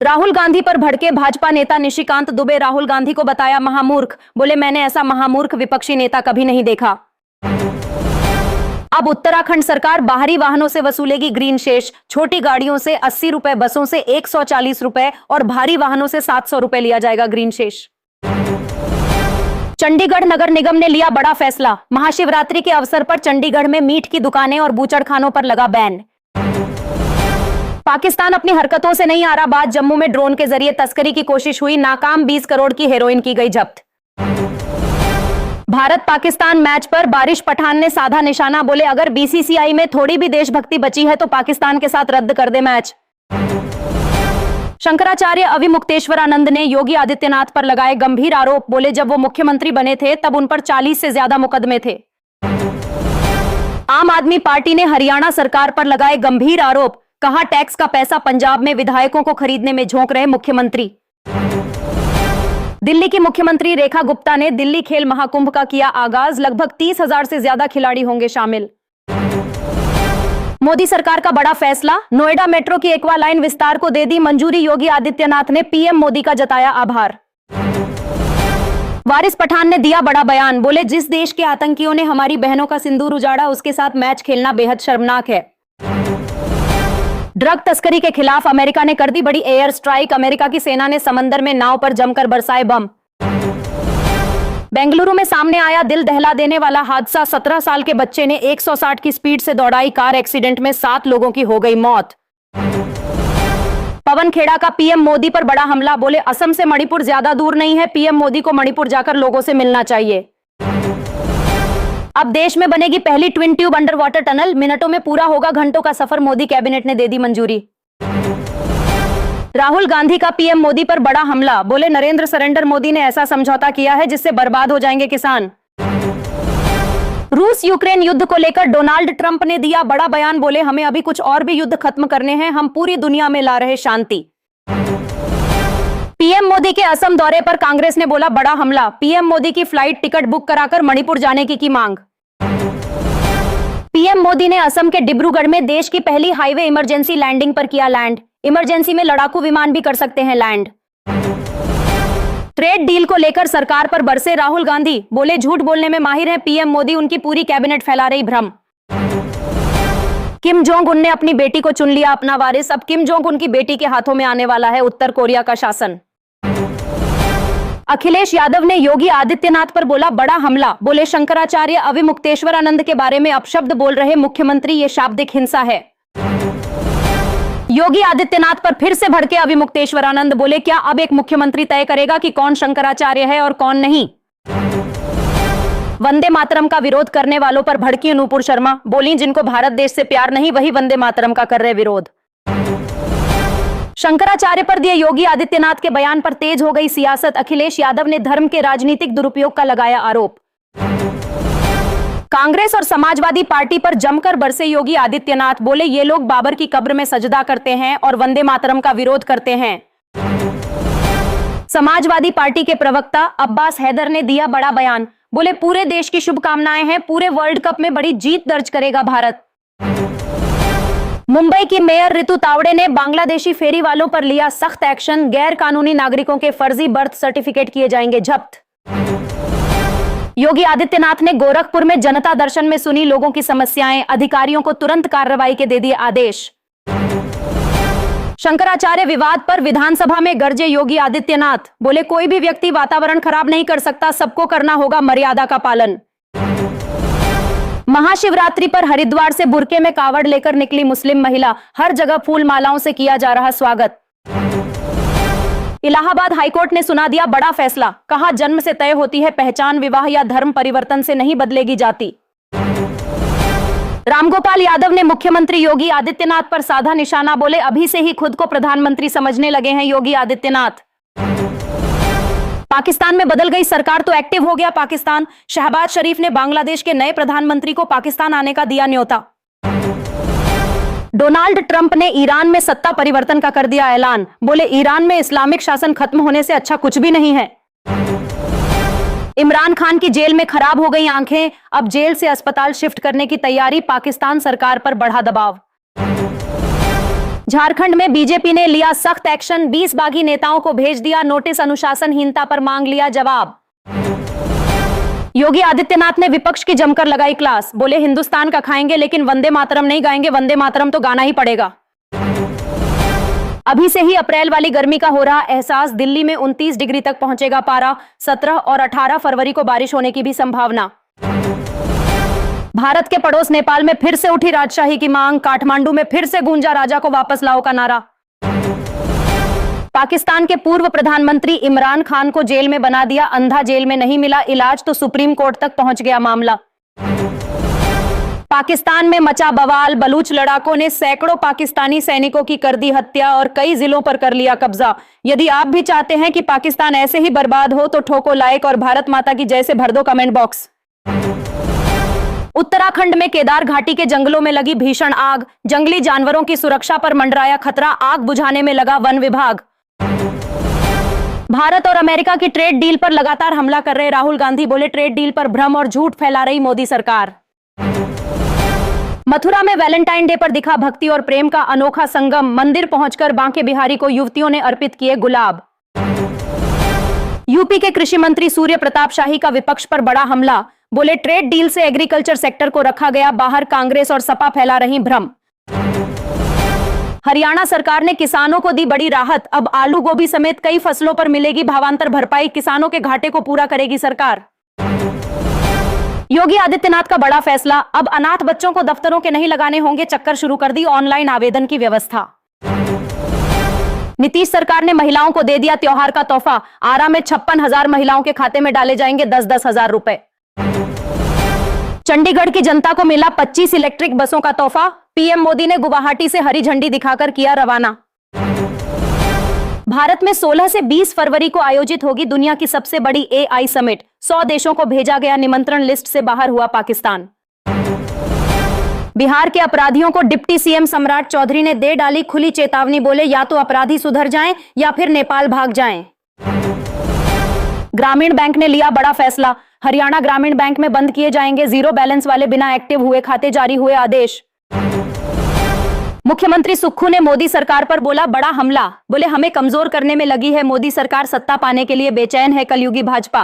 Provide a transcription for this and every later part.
राहुल गांधी पर भड़के भाजपा नेता निशिकांत दुबे। राहुल गांधी को बताया महामूर्ख। बोले मैंने ऐसा महामूर्ख विपक्षी नेता कभी नहीं देखा। अब उत्तराखंड सरकार बाहरी वाहनों से वसूलेगी ग्रीन शेष। छोटी गाड़ियों से 80 रुपए, बसों से 140 रुपए और भारी वाहनों से 700 रुपए लिया जाएगा ग्रीन शेष। चंडीगढ़ नगर निगम ने लिया बड़ा फैसला। महाशिवरात्रि के अवसर पर चंडीगढ़ में मीट की दुकानें और बूचड़खानों पर लगा बैन। पाकिस्तान अपनी हरकतों से नहीं आ रहा बाज। जम्मू में ड्रोन के जरिए तस्करी की कोशिश हुई, नाकाम। 20 करोड़ की हेरोइन की गई जब्त। भारत पाकिस्तान मैच पर बारिश पठान ने साधा निशाना। बोले अगर बीसीसीआई में थोड़ी भी देशभक्ति बची है तो पाकिस्तान के साथ रद्द कर दे मैच। शंकराचार्य अविमुक्तेश्वरानंद ने योगी आदित्यनाथ पर लगाए गंभीर आरोप। बोले जब वो मुख्यमंत्री बने थे तब उन पर 40 से ज्यादा मुकदमे थे। आम आदमी पार्टी ने हरियाणा सरकार पर लगाए गंभीर आरोप। कहा टैक्स का पैसा पंजाब में विधायकों को खरीदने में झोंक रहे मुख्यमंत्री। दिल्ली की मुख्यमंत्री रेखा गुप्ता ने दिल्ली खेल महाकुंभ का किया आगाज। लगभग 30,000 से ज्यादा खिलाड़ी होंगे शामिल। मोदी सरकार का बड़ा फैसला। नोएडा मेट्रो की एक्वा लाइन विस्तार को दे दी मंजूरी। योगी आदित्यनाथ ने पीएम मोदी का जताया आभार। वारिस पठान ने दिया बड़ा बयान। बोले जिस देश के आतंकियों ने हमारी बहनों का सिंदूर उजाड़ा उसके साथ मैच खेलना बेहद शर्मनाक है। ड्रग तस्करी के खिलाफ अमेरिका ने कर दी बड़ी एयर स्ट्राइक। अमेरिका की सेना ने समंदर में नाव पर जमकर बरसाए बम। बेंगलुरु में सामने आया दिल दहला देने वाला हादसा। 17 साल के बच्चे ने 160 की स्पीड से दौड़ाई कार। एक्सीडेंट में 7 लोगों की हो गई मौत। पवन खेड़ा का पीएम मोदी पर बड़ा हमला। बोले असम से मणिपुर ज्यादा दूर नहीं है। पीएम मोदी को मणिपुर जाकर लोगों से मिलना चाहिए। अब देश में बनेगी पहली twin tube under water tunnel. मिनटों में पूरा होगा घंटों का सफर। मोदी कैबिनेट ने दे दी मंजूरी। राहुल गांधी का पीएम मोदी पर बड़ा हमला। बोले नरेंद्र सरेंडर मोदी ने ऐसा समझौता किया है जिससे बर्बाद हो जाएंगे किसान। रूस यूक्रेन युद्ध को लेकर डोनाल्ड ट्रंप ने दिया बड़ा बयान। बोले हमें अभी कुछ और भी युद्ध खत्म करने हैं। हम पूरी दुनिया में ला रहे शांति। पीएम मोदी के असम दौरे पर कांग्रेस ने बोला बड़ा हमला। पीएम मोदी की फ्लाइट टिकट बुक कराकर मणिपुर जाने की मांग। पीएम मोदी ने असम के डिब्रूगढ़ में देश की पहली हाईवे इमरजेंसी लैंडिंग पर किया लैंड। इमरजेंसी में लड़ाकू विमान भी कर सकते हैं लैंड। ट्रेड डील को लेकर सरकार पर बरसे राहुल गांधी। बोले झूठ बोलने में माहिर हैं पीएम मोदी। उनकी पूरी कैबिनेट फैला रही भ्रम। किम जोंग उन ने अपनी बेटी को चुन लिया अपना वारिस। अब किम जोंग उन की बेटी के हाथों में आने वाला है उत्तर कोरिया का शासन। अखिलेश यादव ने योगी आदित्यनाथ पर बोला बड़ा हमला। बोले शंकराचार्य अविमुक्तेश्वरानंद के बारे में अपशब्द बोल रहे मुख्यमंत्री, ये शाब्दिक हिंसा है। योगी आदित्यनाथ पर फिर से भड़के अविमुक्तेश्वरानंद। बोले क्या अब एक मुख्यमंत्री तय करेगा कि कौन शंकराचार्य है और कौन नहीं। वंदे मातरम का विरोध करने वालों पर भड़की नूपुर शर्मा। बोली जिनको भारत देश से प्यार नहीं वही वंदे मातरम का कर रहे विरोध। शंकराचार्य पर दिए योगी आदित्यनाथ के बयान पर तेज हो गई सियासत। अखिलेश यादव ने धर्म के राजनीतिक दुरुपयोग का लगाया आरोप। कांग्रेस और समाजवादी पार्टी पर जमकर बरसे योगी आदित्यनाथ। बोले ये लोग बाबर की कब्र में सजदा करते हैं और वंदे मातरम का विरोध करते हैं। समाजवादी पार्टी के प्रवक्ता अब्बास हैदर ने दिया बड़ा बयान। बोले पूरे देश की शुभकामनाएं हैं। पूरे वर्ल्ड कप में बड़ी जीत दर्ज करेगा भारत। मुंबई की मेयर रितु तावड़े ने बांग्लादेशी फेरी वालों पर लिया सख्त एक्शन। गैर कानूनी नागरिकों के फर्जी बर्थ सर्टिफिकेट किए जाएंगे जब्त। योगी आदित्यनाथ ने गोरखपुर में जनता दर्शन में सुनी लोगों की समस्याएं। अधिकारियों को तुरंत कार्रवाई के दे दिए आदेश। शंकराचार्य विवाद पर विधानसभा में गरजे योगी आदित्यनाथ। बोले कोई भी व्यक्ति वातावरण खराब नहीं कर सकता। सबको करना होगा मर्यादा का पालन। महाशिवरात्रि पर हरिद्वार से बुरके में कावड़ लेकर निकली मुस्लिम महिला। हर जगह फूल मालाओं से किया जा रहा स्वागत। इलाहाबाद हाईकोर्ट ने सुना दिया बड़ा फैसला। कहा जन्म से तय होती है पहचान। विवाह या धर्म परिवर्तन से नहीं बदलेगी जाति। रामगोपाल यादव ने मुख्यमंत्री योगी आदित्यनाथ पर साधा निशाना। बोले अभी से ही खुद को प्रधानमंत्री समझने लगे हैं योगी आदित्यनाथ। पाकिस्तान में बदल गई सरकार तो एक्टिव हो गया पाकिस्तान। शहबाज शरीफ ने बांग्लादेश के नए प्रधानमंत्री को पाकिस्तान आने का दिया न्योता। डोनाल्ड ट्रंप ने ईरान में सत्ता परिवर्तन का कर दिया ऐलान। बोले ईरान में इस्लामिक शासन खत्म होने से अच्छा कुछ भी नहीं है। इमरान खान की जेल में खराब हो गई आंखें। अब जेल से अस्पताल शिफ्ट करने की तैयारी। पाकिस्तान सरकार पर बढ़ा दबाव। झारखंड में बीजेपी ने लिया सख्त एक्शन, 20 बागी नेताओं को भेज दिया नोटिस, अनुशासनहीनता पर मांग लिया जवाब। योगी आदित्यनाथ ने विपक्ष की जमकर लगाई क्लास, बोले हिंदुस्तान का खाएंगे लेकिन वंदे मातरम नहीं गाएंगे, वंदे मातरम तो गाना ही पड़ेगा। अभी से ही अप्रैल वाली गर्मी का हो रहा एहसास, दिल्ली में 29 डिग्री तक पहुंचेगा पारा, 17 और 18 फरवरी को बारिश होने की भी संभावना। भारत के पड़ोस नेपाल में फिर से उठी राजशाही की मांग, काठमांडू में फिर से गूंजा राजा को वापस लाओ का नारा। पाकिस्तान के पूर्व प्रधानमंत्री इमरान खान को जेल में बना दिया अंधा, जेल में नहीं मिला इलाज तो सुप्रीम कोर्ट तक पहुंच गया मामला। पाकिस्तान में मचा बवाल, बलूच लड़ाकों ने सैकड़ों पाकिस्तानी सैनिकों की कर दी हत्या और कई जिलों पर कर लिया कब्जा। यदि आप भी चाहते हैं कि पाकिस्तान ऐसे ही बर्बाद हो तो ठोको लाइक और भारत माता की जय से भर दो कमेंट बॉक्स। उत्तराखंड में केदार घाटी के जंगलों में लगी भीषण आग, जंगली जानवरों की सुरक्षा पर मंडराया खतरा, आग बुझाने में लगा वन विभाग। भारत और अमेरिका की ट्रेड डील पर लगातार हमला कर रहे राहुल गांधी, बोले ट्रेड डील पर भ्रम और झूठ फैला रही मोदी सरकार। मथुरा में वैलेंटाइन डे पर दिखा भक्ति और प्रेम का अनोखा संगम, मंदिर पहुंचकर बांके बिहारी को युवतियों ने अर्पित किए गुलाब। यूपी के कृषि मंत्री सूर्य प्रताप शाही का विपक्ष पर बड़ा हमला, बोले ट्रेड डील से एग्रीकल्चर सेक्टर को रखा गया बाहर, कांग्रेस और सपा फैला रही भ्रम। हरियाणा सरकार ने किसानों को दी बड़ी राहत, अब आलू गोभी समेत कई फसलों पर मिलेगी भावांतर भरपाई, किसानों के घाटे को पूरा करेगी सरकार। योगी आदित्यनाथ का बड़ा फैसला, अब अनाथ बच्चों को दफ्तरों के नहीं लगाने होंगे चक्कर, शुरू कर दी ऑनलाइन आवेदन की व्यवस्था। नीतीश सरकार ने महिलाओं को दे दिया त्योहार का तोहफा, आरा में 56,000 महिलाओं के खाते में डाले जाएंगे 10-10 हजार रुपए। चंडीगढ़ की जनता को मिला 25 इलेक्ट्रिक बसों का तोहफा, पीएम मोदी ने गुवाहाटी से हरी झंडी दिखाकर किया रवाना। भारत में 16 से 20 फरवरी को आयोजित होगी दुनिया की सबसे बड़ी एआई समिट, 100 देशों को भेजा गया निमंत्रण, लिस्ट से बाहर हुआ पाकिस्तान। बिहार के अपराधियों को डिप्टी सीएम सम्राट चौधरी ने दे डाली खुली चेतावनी, बोले या तो अपराधी सुधर जाएं या फिर नेपाल भाग जाएं। ग्रामीण बैंक ने लिया बड़ा फैसला, हरियाणा ग्रामीण बैंक में बंद किए जाएंगे जीरो बैलेंस वाले बिना एक्टिव हुए खाते, जारी हुए आदेश। मुख्यमंत्री सुक्खू ने मोदी सरकार पर बोला बड़ा हमला, बोले हमें कमजोर करने में लगी है मोदी सरकार, सत्ता पाने के लिए बेचैन है कलयुगी भाजपा।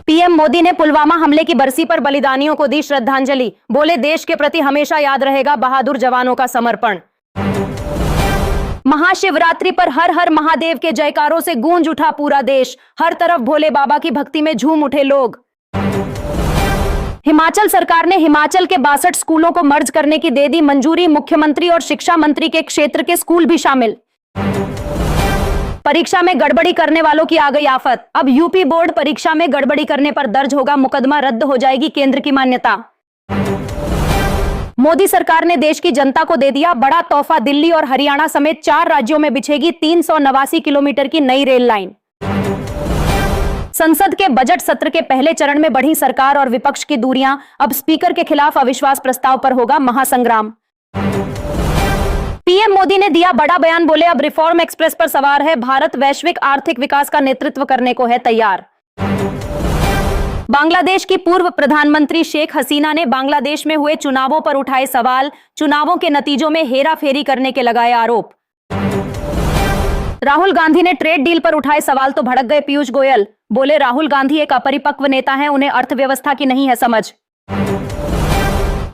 पीएम मोदी ने पुलवामा हमले की बरसी पर बलिदानियों को दी श्रद्धांजलि, बोले देश के प्रति हमेशा याद रहेगा बहादुर जवानों का समर्पण। महाशिवरात्रि पर हर हर महादेव के जयकारों से गूंज उठा पूरा देश, हर तरफ भोले बाबा की भक्ति में झूम उठे लोग। हिमाचल सरकार ने हिमाचल के 62 स्कूलों को मर्ज करने की दे दी मंजूरी, मुख्यमंत्री और शिक्षा मंत्री के क्षेत्र के स्कूल भी शामिल। परीक्षा में गड़बड़ी करने वालों की आ गई आफत, अब यूपी बोर्ड परीक्षा में गड़बड़ी करने पर दर्ज होगा मुकदमा, रद्द हो जाएगी केंद्र की मान्यता। मोदी सरकार ने देश की जनता को दे दिया बड़ा तोहफा, दिल्ली और हरियाणा समेत 4 राज्यों में बिछेगी 389 किलोमीटर की नई रेल लाइन। संसद के बजट सत्र के पहले चरण में बढ़ी सरकार और विपक्ष की दूरियां, अब स्पीकर के खिलाफ अविश्वास प्रस्ताव पर होगा महासंग्राम। पीएम मोदी ने दिया बड़ा बयान, बोले अब रिफॉर्म एक्सप्रेस पर सवार है भारत, वैश्विक आर्थिक विकास का नेतृत्व करने को है तैयार। बांग्लादेश की पूर्व प्रधानमंत्री शेख हसीना ने बांग्लादेश में हुए चुनावों पर उठाए सवाल, चुनावों के नतीजों में हेराफेरी करने के लगाए आरोप। राहुल गांधी ने ट्रेड डील पर उठाए सवाल तो भड़क गए पीयूष गोयल, बोले राहुल गांधी एक अपरिपक्व नेता हैं, उन्हें अर्थव्यवस्था की नहीं है समझ।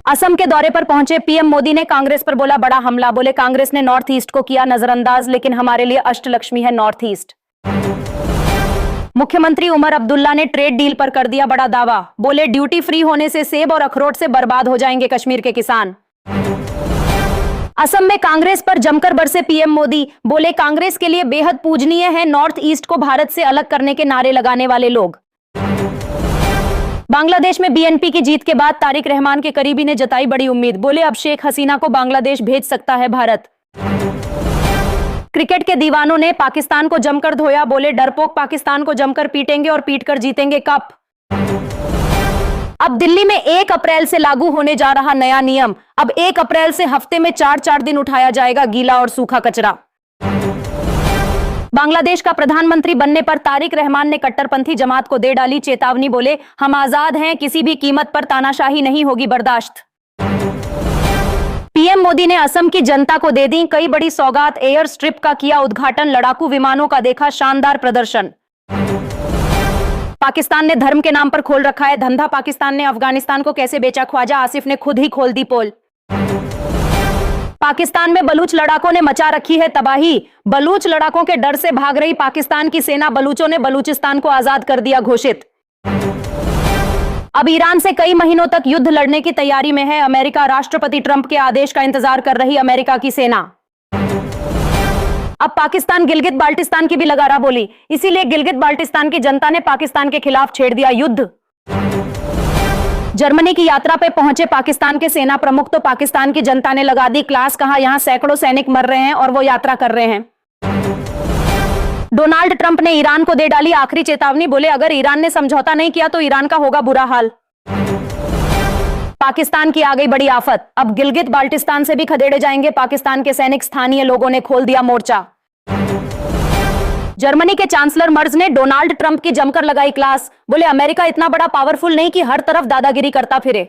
असम के दौरे पर पहुंचे पीएम मोदी ने कांग्रेस पर बोला बड़ा हमला, बोले कांग्रेस ने नॉर्थ ईस्ट को किया नजरअंदाज, लेकिन हमारे लिए अष्टलक्ष्मी है नॉर्थ ईस्ट। मुख्यमंत्री उमर अब्दुल्ला ने ट्रेड डील पर कर दिया बड़ा दावा, बोले ड्यूटी फ्री होने से सेब और अखरोट से बर्बाद हो जाएंगे कश्मीर के किसान। असम में कांग्रेस पर जमकर बरसे पीएम मोदी, बोले कांग्रेस के लिए बेहद पूजनीय है नॉर्थ ईस्ट को भारत से अलग करने के नारे लगाने वाले लोग। बांग्लादेश में बीएनपी की जीत के बाद तारिक रहमान के करीबी ने जताई बड़ी उम्मीद, बोले अब शेख हसीना को बांग्लादेश भेज सकता है भारत। क्रिकेट के दीवानों ने पाकिस्तान को जमकर धोया, बोले डरपोक पाकिस्तान को जमकर पीटेंगे और पीटकर जीतेंगे कप। अब दिल्ली में 1 अप्रैल से लागू होने जा रहा नया नियम, अब 1 अप्रैल से हफ्ते में 4-4 दिन उठाया जाएगा गीला और सूखा कचरा। बांग्लादेश का प्रधानमंत्री बनने पर तारिक रहमान ने कट्टरपंथी जमात को दे डाली चेतावनी, बोले हम आजाद हैं, किसी भी कीमत पर तानाशाही नहीं होगी बर्दाश्त। पीएम मोदी ने असम की जनता को दे दी कई बड़ी सौगात, एयर स्ट्रिप का किया उद्घाटन, लड़ाकू विमानों का देखा शानदार प्रदर्शन। पाकिस्तान ने धर्म के नाम पर खोल रखा है धंधा, पाकिस्तान ने अफगानिस्तान को कैसे बेचा, ख्वाजा आसिफ ने खुद ही खोल दी पोल। पाकिस्तान में बलूच लड़ाकों ने मचा रखी है तबाही, बलूच लड़ाकों के डर से भाग रही पाकिस्तान की सेना, बलूचों ने बलूचिस्तान को आजाद कर दिया घोषित। अब ईरान से कई महीनों तक युद्ध लड़ने की तैयारी में है अमेरिका, राष्ट्रपति ट्रंप के आदेश का इंतजार कर रही अमेरिका की सेना। अब पाकिस्तान गिलगित बाल्टिस्तान की भी लगा रहा बोली, इसीलिए गिलगित बाल्टिस्तान की जनता ने पाकिस्तान के खिलाफ छेड़ दिया युद्ध। जर्मनी की यात्रा पे पहुंचे पाकिस्तान के सेना प्रमुख तो पाकिस्तान की जनता ने लगा दी क्लास, कहा यहां सैकड़ों सैनिक मर रहे हैं और वो यात्रा कर रहे हैं। डोनाल्ड ट्रंप ने ईरान को दे डाली आखिरी चेतावनी, बोले अगर ईरान ने समझौता नहीं किया तो ईरान का होगा बुरा हाल। पाकिस्तान की आ गई बड़ी आफत, अब गिलगित बाल्टिस्तान से भी खदेड़े जाएंगे पाकिस्तान के सैनिक, स्थानीय लोगों ने खोल दिया मोर्चा। जर्मनी के चांसलर मर्ज ने डोनाल्ड ट्रंप की जमकर लगाई क्लास, बोले अमेरिका इतना बड़ा पावरफुल नहीं कि हर तरफ दादागिरी करता फिरे।